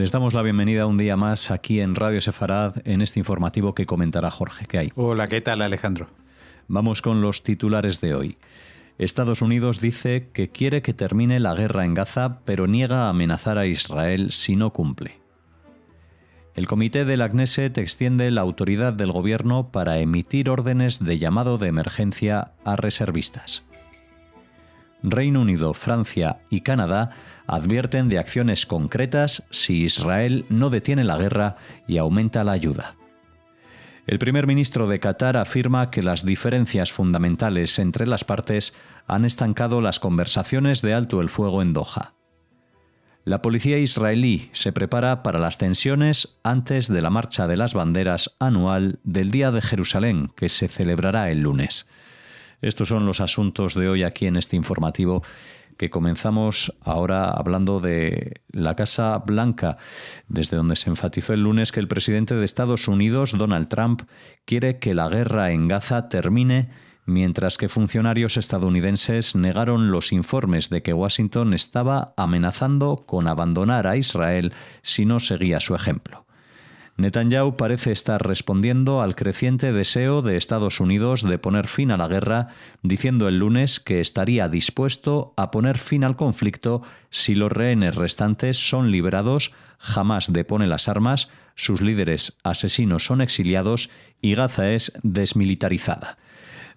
Les damos la bienvenida un día más aquí en Radio Sefarad en este informativo que comentará Jorge. ¿Qué hay? Hola, ¿qué tal, Alejandro? Vamos con los titulares de hoy. Estados Unidos dice que quiere que termine la guerra en Gaza, pero niega amenazar a Israel si no cumple. El comité de la Knesset extiende la autoridad del gobierno para emitir órdenes de llamado de emergencia a reservistas. Reino Unido, Francia y Canadá advierten de acciones concretas si Israel no detiene la guerra y aumenta la ayuda. El primer ministro de Qatar afirma que las diferencias fundamentales entre las partes han estancado las conversaciones de alto el fuego en Doha. La policía israelí se prepara para las tensiones antes de la marcha de las banderas anual del Día de Jerusalén, que se celebrará el lunes. Estos son los asuntos de hoy aquí en este informativo, que comenzamos ahora hablando de la Casa Blanca, desde donde se enfatizó el lunes que el presidente de Estados Unidos, Donald Trump, quiere que la guerra en Gaza termine, mientras que funcionarios estadounidenses negaron los informes de que Washington estaba amenazando con abandonar a Israel si no seguía su ejemplo. Netanyahu parece estar respondiendo al creciente deseo de Estados Unidos de poner fin a la guerra, diciendo el lunes que estaría dispuesto a poner fin al conflicto si los rehenes restantes son liberados, Hamás depone las armas, sus líderes asesinos son exiliados y Gaza es desmilitarizada.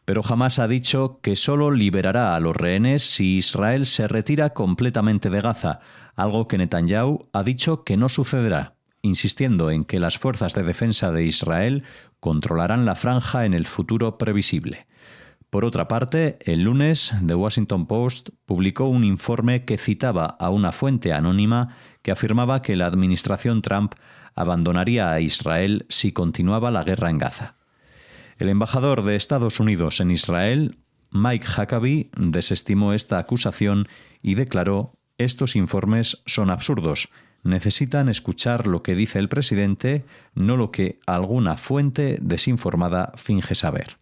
Pero Hamás ha dicho que solo liberará a los rehenes si Israel se retira completamente de Gaza, algo que Netanyahu ha dicho que no sucederá, insistiendo en que las fuerzas de defensa de Israel controlarán la franja en el futuro previsible. Por otra parte, el lunes, The Washington Post publicó un informe que citaba a una fuente anónima que afirmaba que la administración Trump abandonaría a Israel si continuaba la guerra en Gaza. El embajador de Estados Unidos en Israel, Mike Huckabee, desestimó esta acusación y declaró: «Estos informes son absurdos. Necesitan escuchar lo que dice el presidente, no lo que alguna fuente desinformada finge saber».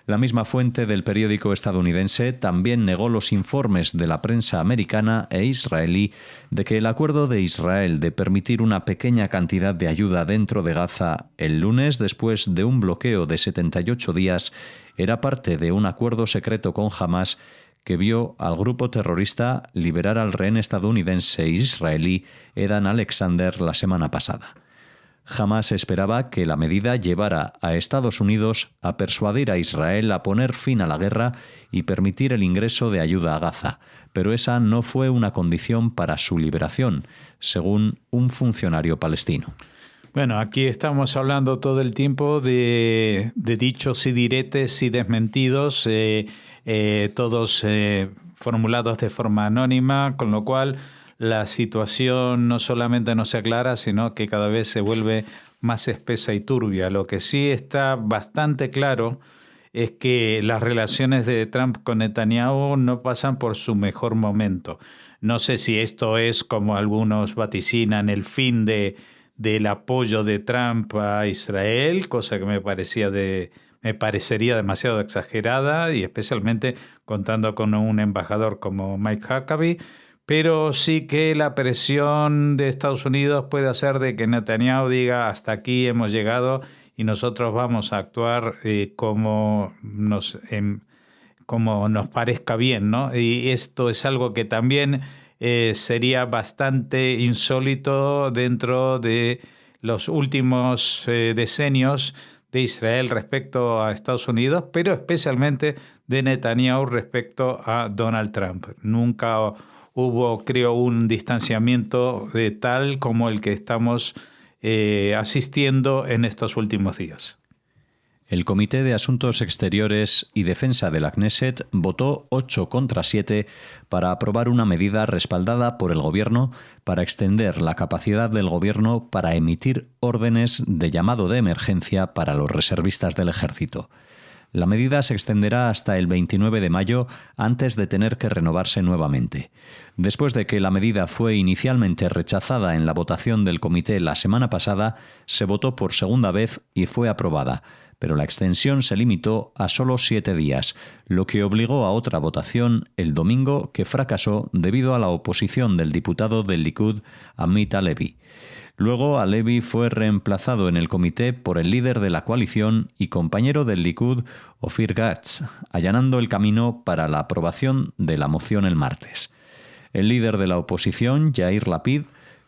La misma fuente del periódico estadounidense también negó los informes de la prensa americana e israelí de que el acuerdo de Israel de permitir una pequeña cantidad de ayuda dentro de Gaza el lunes, después de un bloqueo de 78 días, era parte de un acuerdo secreto con Hamás que vio al grupo terrorista liberar al rehén estadounidense e israelí Edan Alexander la semana pasada. Jamás esperaba que la medida llevara a Estados Unidos a persuadir a Israel a poner fin a la guerra y permitir el ingreso de ayuda a Gaza, pero esa no fue una condición para su liberación, según un funcionario palestino. Bueno, aquí estamos hablando todo el tiempo de dichos y diretes y desmentidos, todos formulados de forma anónima, con lo cual la situación no solamente no se aclara, sino que cada vez se vuelve más espesa y turbia. Lo que sí está bastante claro es que las relaciones de Trump con Netanyahu no pasan por su mejor momento. No sé si esto es, como algunos vaticinan, el fin del apoyo de Trump a Israel, cosa que me parecería demasiado exagerada, y especialmente contando con un embajador como Mike Huckabee, pero sí que la presión de Estados Unidos puede hacer de que Netanyahu diga: hasta aquí hemos llegado y nosotros vamos a actuar como nos parezca bien, ¿no? Y esto es algo que también sería bastante insólito dentro de los últimos decenios de Israel respecto a Estados Unidos, pero especialmente de Netanyahu respecto a Donald Trump. Nunca hubo, creo, un distanciamiento tal como el que estamos asistiendo en estos últimos días. El Comité de Asuntos Exteriores y Defensa de la Knesset votó 8 contra 7 para aprobar una medida respaldada por el Gobierno para extender la capacidad del Gobierno para emitir órdenes de llamado de emergencia para los reservistas del Ejército. La medida se extenderá hasta el 29 de mayo antes de tener que renovarse nuevamente. Después de que la medida fue inicialmente rechazada en la votación del comité la semana pasada, se votó por segunda vez y fue aprobada, pero la extensión se limitó a solo 7 días, lo que obligó a otra votación el domingo que fracasó debido a la oposición del diputado del Likud, Amit Halevi. Luego, Halevi fue reemplazado en el comité por el líder de la coalición y compañero del Likud, Ofir Katz, allanando el camino para la aprobación de la moción el martes. El líder de la oposición, Yair Lapid,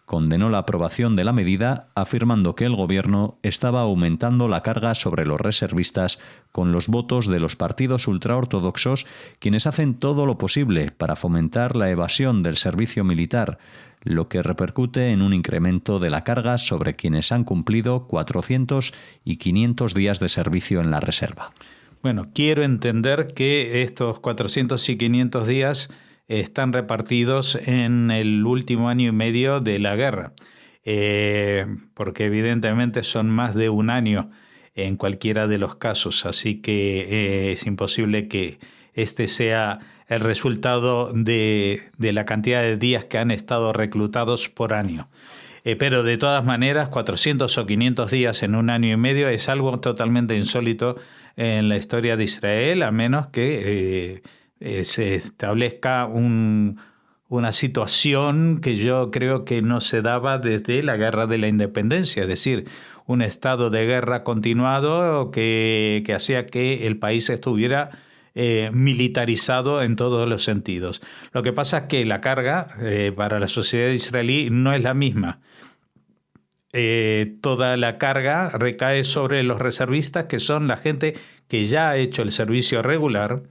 condenó la aprobación de la medida, afirmando que el gobierno estaba aumentando la carga sobre los reservistas con los votos de los partidos ultraortodoxos, quienes hacen todo lo posible para fomentar la evasión del servicio militar, lo que repercute en un incremento de la carga sobre quienes han cumplido 400 y 500 días de servicio en la reserva. Bueno, quiero entender que estos 400 y 500 días están repartidos en el último año y medio de la guerra, porque evidentemente son más de un año en cualquiera de los casos, así que es imposible que este sea el resultado de la cantidad de días que han estado reclutados por año. Pero de todas maneras, 400 o 500 días en un año y medio es algo totalmente insólito en la historia de Israel, a menos que se establezca una situación que yo creo que no se daba desde la Guerra de la Independencia, es decir, un estado de guerra continuado que hacía que el país estuviera militarizado en todos los sentidos. Lo que pasa es que la carga para la sociedad israelí no es la misma. Toda la carga recae sobre los reservistas, que son la gente que ya ha hecho el servicio regular,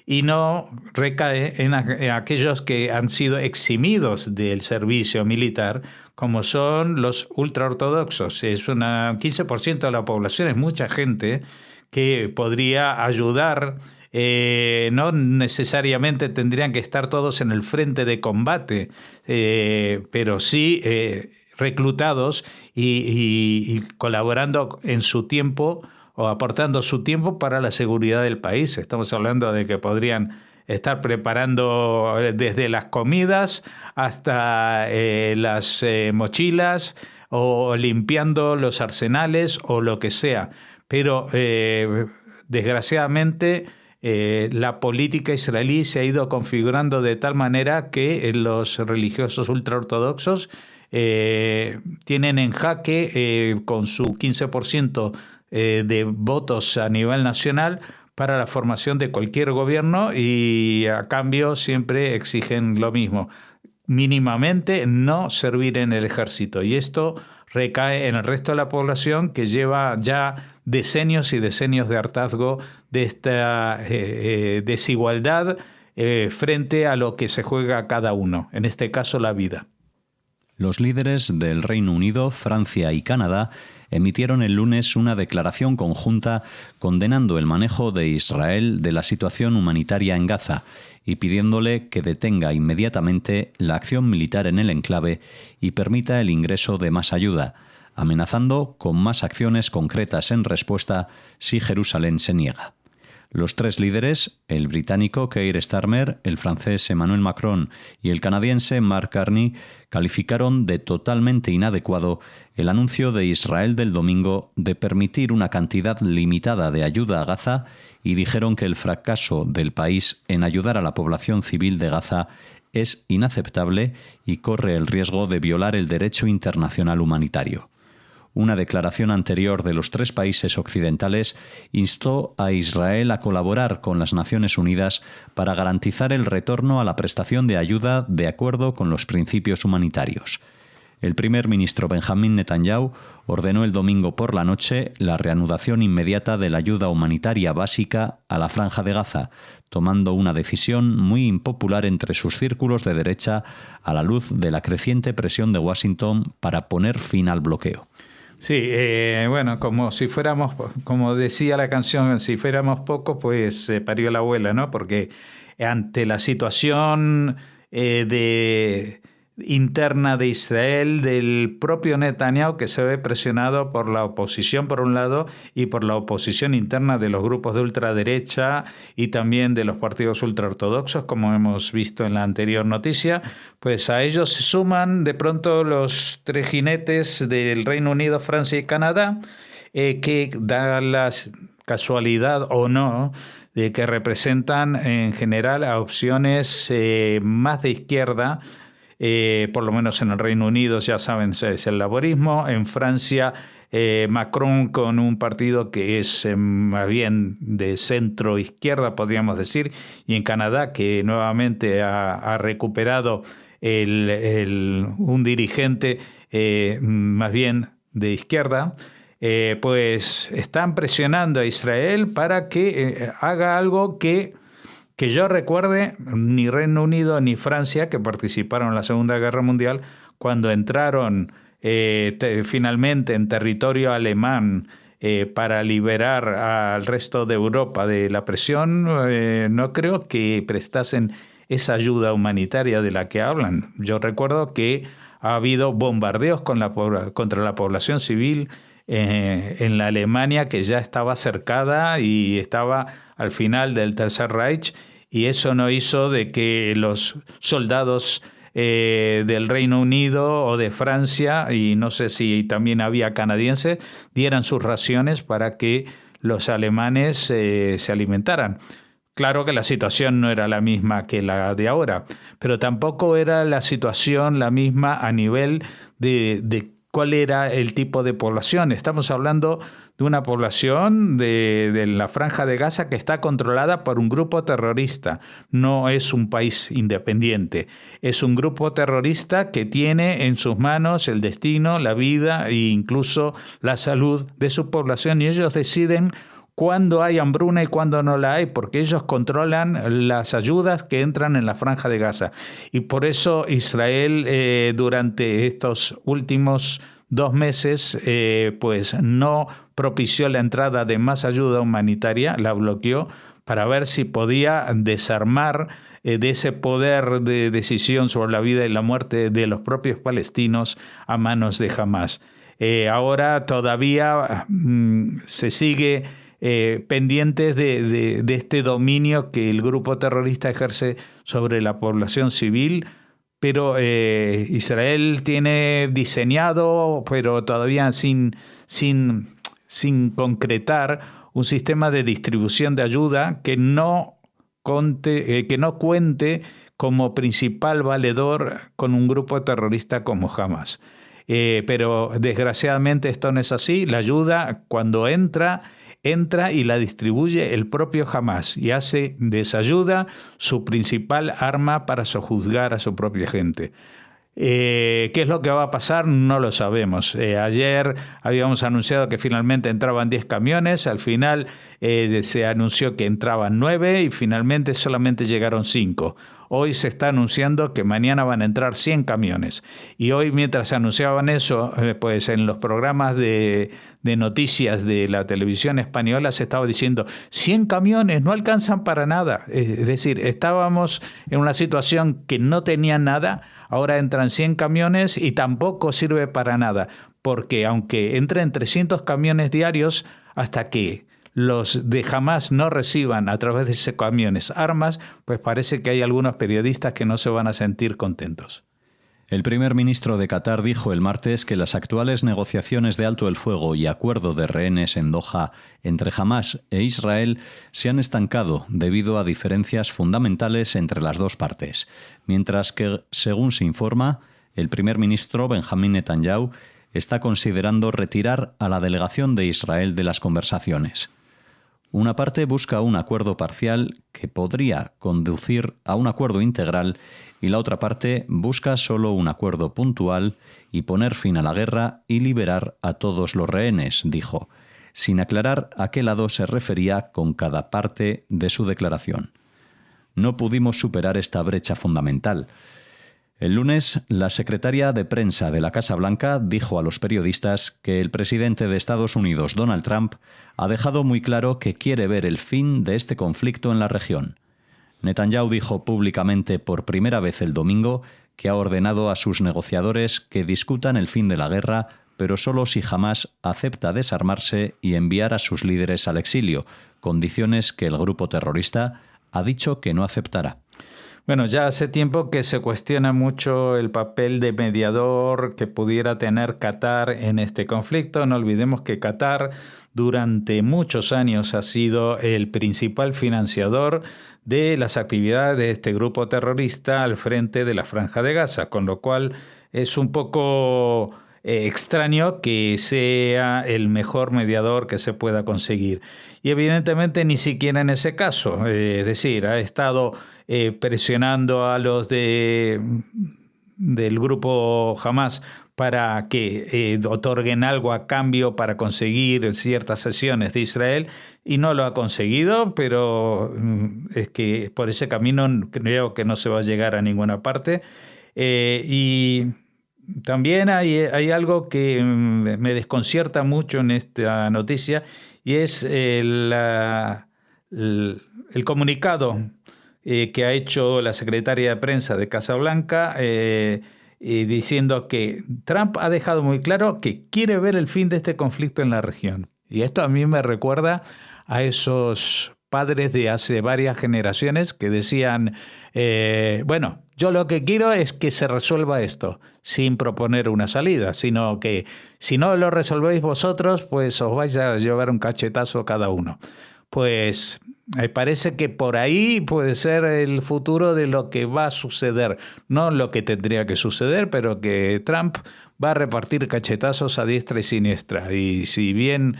y no recae en aquellos que han sido eximidos del servicio militar, como son los ultraortodoxos. Es un 15% de la población, es mucha gente que podría ayudar. No necesariamente tendrían que estar todos en el frente de combate, pero sí reclutados y colaborando en su tiempo o aportando su tiempo para la seguridad del país. Estamos hablando de que podrían estar preparando desde las comidas hasta las mochilas o limpiando los arsenales o lo que sea. Pero desgraciadamente la política israelí se ha ido configurando de tal manera que los religiosos ultraortodoxos tienen en jaque con su 15% de votos a nivel nacional para la formación de cualquier gobierno, y a cambio siempre exigen lo mismo: mínimamente no servir en el ejército. Y esto recae en el resto de la población, que lleva ya decenios y decenios de hartazgo de esta desigualdad frente a lo que se juega cada uno, en este caso la vida. Los líderes del Reino Unido, Francia y Canadá emitieron el lunes una declaración conjunta condenando el manejo de Israel de la situación humanitaria en Gaza y pidiéndole que detenga inmediatamente la acción militar en el enclave y permita el ingreso de más ayuda, amenazando con más acciones concretas en respuesta si Jerusalén se niega. Los tres líderes, el británico Keir Starmer, el francés Emmanuel Macron y el canadiense Mark Carney, calificaron de totalmente inadecuado el anuncio de Israel del domingo de permitir una cantidad limitada de ayuda a Gaza y dijeron que el fracaso del país en ayudar a la población civil de Gaza es inaceptable y corre el riesgo de violar el derecho internacional humanitario. Una declaración anterior de los tres países occidentales instó a Israel a colaborar con las Naciones Unidas para garantizar el retorno a la prestación de ayuda de acuerdo con los principios humanitarios. El primer ministro Benjamín Netanyahu ordenó el domingo por la noche la reanudación inmediata de la ayuda humanitaria básica a la Franja de Gaza, tomando una decisión muy impopular entre sus círculos de derecha a la luz de la creciente presión de Washington para poner fin al bloqueo. Sí, bueno, como decía la canción, si fuéramos pocos, pues parió la abuela, ¿no? Porque ante la situación interna de Israel, del propio Netanyahu, que se ve presionado por la oposición por un lado y por la oposición interna de los grupos de ultraderecha y también de los partidos ultraortodoxos, como hemos visto en la anterior noticia, pues a ellos se suman de pronto los tres jinetes del Reino Unido, Francia y Canadá, que da la casualidad o no de que representan en general a opciones más de izquierda. Por lo menos en el Reino Unido, ya saben, es el laborismo. En Francia, Macron con un partido que es más bien de centro izquierda, podríamos decir, y en Canadá, que nuevamente ha recuperado un dirigente más bien de izquierda. Pues están presionando a Israel para que haga algo que yo recuerde, ni Reino Unido ni Francia, que participaron en la Segunda Guerra Mundial, cuando entraron finalmente en territorio alemán para liberar al resto de Europa de la presión, no creo que prestasen esa ayuda humanitaria de la que hablan. Yo recuerdo que ha habido bombardeos contra la población civil en la Alemania que ya estaba cercada y estaba al final del Tercer Reich, y eso no hizo de que los soldados del Reino Unido o de Francia, y no sé si también había canadienses, dieran sus raciones para que los alemanes se alimentaran. Claro que la situación no era la misma que la de ahora, pero tampoco era la situación la misma a nivel de cuál era el tipo de población. Estamos hablando de una población de la Franja de Gaza que está controlada por un grupo terrorista. No es un país independiente. Es un grupo terrorista que tiene en sus manos el destino, la vida e incluso la salud de su población, y ellos deciden cuándo hay hambruna y cuándo no la hay, porque ellos controlan las ayudas que entran en la Franja de Gaza. Y por eso Israel durante estos últimos 2 meses pues no propició la entrada de más ayuda humanitaria, la bloqueó para ver si podía desarmar de ese poder de decisión sobre la vida y la muerte de los propios palestinos a manos de Hamás. Ahora todavía se sigue pendientes de este dominio que el grupo terrorista ejerce sobre la población civil, pero Israel tiene diseñado, pero todavía sin concretar, un sistema de distribución de ayuda que no cuente como principal valedor con un grupo terrorista como Hamás. Pero desgraciadamente esto no es así. La ayuda, cuando entra y la distribuye el propio Hamás y hace de esa ayuda su principal arma para sojuzgar a su propia gente. ¿Qué es lo que va a pasar? No lo sabemos. Ayer habíamos anunciado que finalmente entraban 10 camiones, al final se anunció que entraban 9 y finalmente solamente llegaron 5. Hoy se está anunciando que mañana van a entrar 100 camiones. Y hoy, mientras anunciaban eso, pues en los programas de noticias de la televisión española se estaba diciendo 100 camiones, no alcanzan para nada. Es decir, estábamos en una situación que no tenía nada, ahora entran 100 camiones y tampoco sirve para nada, porque aunque entren 300 camiones diarios, hasta que los de Hamás no reciban a través de esos camiones armas, pues parece que hay algunos periodistas que no se van a sentir contentos. El primer ministro de Qatar dijo el martes que las actuales negociaciones de alto el fuego y acuerdo de rehenes en Doha entre Hamás e Israel se han estancado debido a diferencias fundamentales entre las dos partes, mientras que, según se informa, el primer ministro Benjamín Netanyahu está considerando retirar a la delegación de Israel de las conversaciones. Una parte busca un acuerdo parcial que podría conducir a un acuerdo integral y la otra parte busca solo un acuerdo puntual y poner fin a la guerra y liberar a todos los rehenes, dijo, sin aclarar a qué lado se refería con cada parte de su declaración. No pudimos superar esta brecha fundamental. El lunes, la secretaria de prensa de la Casa Blanca dijo a los periodistas que el presidente de Estados Unidos, Donald Trump, ha dejado muy claro que quiere ver el fin de este conflicto en la región. Netanyahu dijo públicamente por primera vez el domingo que ha ordenado a sus negociadores que discutan el fin de la guerra, pero solo si Hamás acepta desarmarse y enviar a sus líderes al exilio, condiciones que el grupo terrorista ha dicho que no aceptará. Bueno, ya hace tiempo que se cuestiona mucho el papel de mediador que pudiera tener Qatar en este conflicto. No olvidemos que Qatar durante muchos años ha sido el principal financiador de las actividades de este grupo terrorista al frente de la Franja de Gaza, con lo cual es un poco extraño que sea el mejor mediador que se pueda conseguir. Y evidentemente ni siquiera en ese caso, es decir, ha estado presionando a los del grupo Hamas para que otorguen algo a cambio para conseguir ciertas sesiones de Israel, y no lo ha conseguido, pero es que por ese camino creo que no se va a llegar a ninguna parte. Y también hay algo que me desconcierta mucho en esta noticia, y es el comunicado que ha hecho la secretaria de prensa de Casa Blanca, diciendo que Trump ha dejado muy claro que quiere ver el fin de este conflicto en la región. Y esto a mí me recuerda a esos padres de hace varias generaciones que decían, bueno, yo lo que quiero es que se resuelva esto, sin proponer una salida, sino que si no lo resolvéis vosotros, pues os vais a llevar un cachetazo cada uno. Pues me parece que por ahí puede ser el futuro de lo que va a suceder. No lo que tendría que suceder, pero que Trump va a repartir cachetazos a diestra y siniestra. Y si bien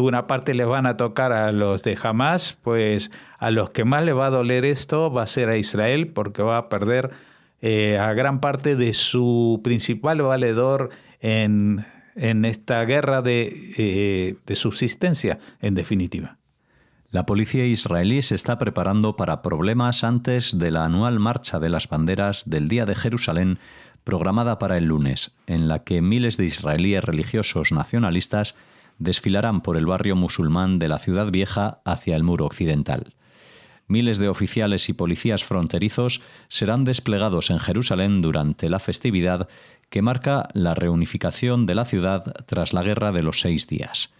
una parte les van a tocar a los de Hamas, pues a los que más le va a doler esto va a ser a Israel, porque va a perder a gran parte de su principal valedor en esta guerra de subsistencia, en definitiva. La policía israelí se está preparando para problemas antes de la anual marcha de las banderas del Día de Jerusalén, programada para el lunes, en la que miles de israelíes religiosos nacionalistas desfilarán por el barrio musulmán de la Ciudad Vieja hacia el Muro Occidental. Miles de oficiales y policías fronterizos serán desplegados en Jerusalén durante la festividad que marca la reunificación de la ciudad tras la Guerra de los 6 días.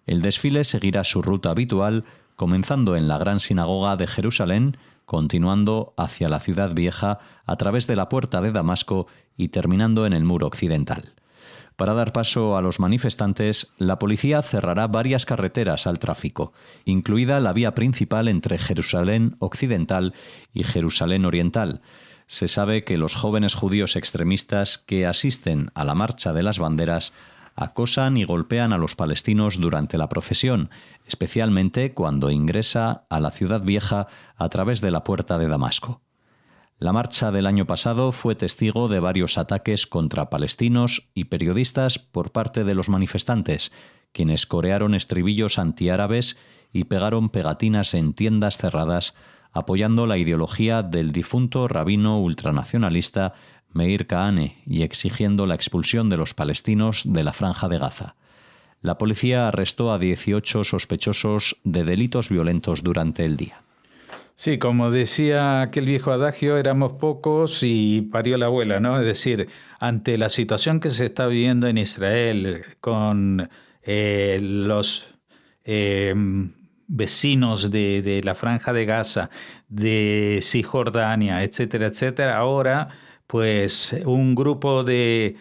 El desfile seguirá su ruta habitual, comenzando en la Gran Sinagoga de Jerusalén, continuando hacia la Ciudad Vieja a través de la Puerta de Damasco y terminando en el Muro Occidental. Para dar paso a los manifestantes, la policía cerrará varias carreteras al tráfico, incluida la vía principal entre Jerusalén Occidental y Jerusalén Oriental. Se sabe que los jóvenes judíos extremistas que asisten a la Marcha de las Banderas acosan y golpean a los palestinos durante la procesión, especialmente cuando ingresa a la Ciudad Vieja a través de la Puerta de Damasco. La marcha del año pasado fue testigo de varios ataques contra palestinos y periodistas por parte de los manifestantes, quienes corearon estribillos antiárabes y pegaron pegatinas en tiendas cerradas, apoyando la ideología del difunto rabino ultranacionalista Meir Kahane y exigiendo la expulsión de los palestinos de la Franja de Gaza. La policía arrestó a 18 sospechosos de delitos violentos durante el día. Sí, como decía aquel viejo adagio, éramos pocos y parió la abuela, ¿no? Es decir, ante la situación que se está viviendo en Israel con los vecinos de la Franja de Gaza, de Cisjordania, etcétera, etcétera, ahora pues un grupo de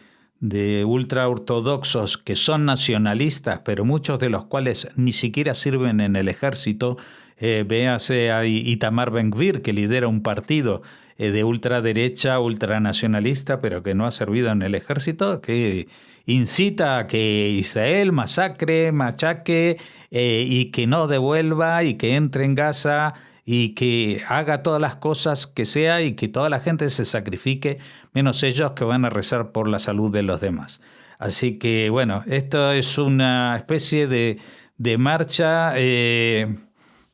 ultraortodoxos que son nacionalistas, pero muchos de los cuales ni siquiera sirven en el ejército. Véase a Itamar Ben-Gvir, que lidera un partido de ultraderecha, ultranacionalista, pero que no ha servido en el ejército, que incita a que Israel machaque y que no devuelva y que entre en Gaza y que haga todas las cosas que sea y que toda la gente se sacrifique, menos ellos que van a rezar por la salud de los demás. Así que, bueno, esto es una especie de marcha,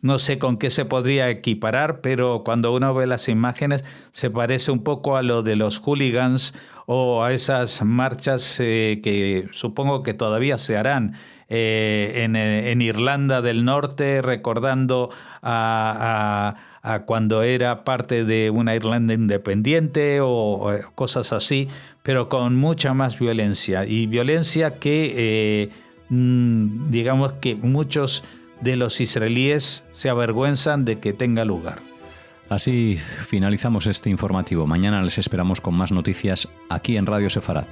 no sé con qué se podría equiparar, pero cuando uno ve las imágenes se parece un poco a lo de los hooligans o a esas marchas que supongo que todavía se harán en Irlanda del Norte, recordando a cuando era parte de una Irlanda independiente o cosas así, pero con mucha más violencia. Y violencia que, digamos que muchos de los israelíes se avergüenzan de que tenga lugar. Así finalizamos este informativo. Mañana les esperamos con más noticias aquí en Radio Sefarad.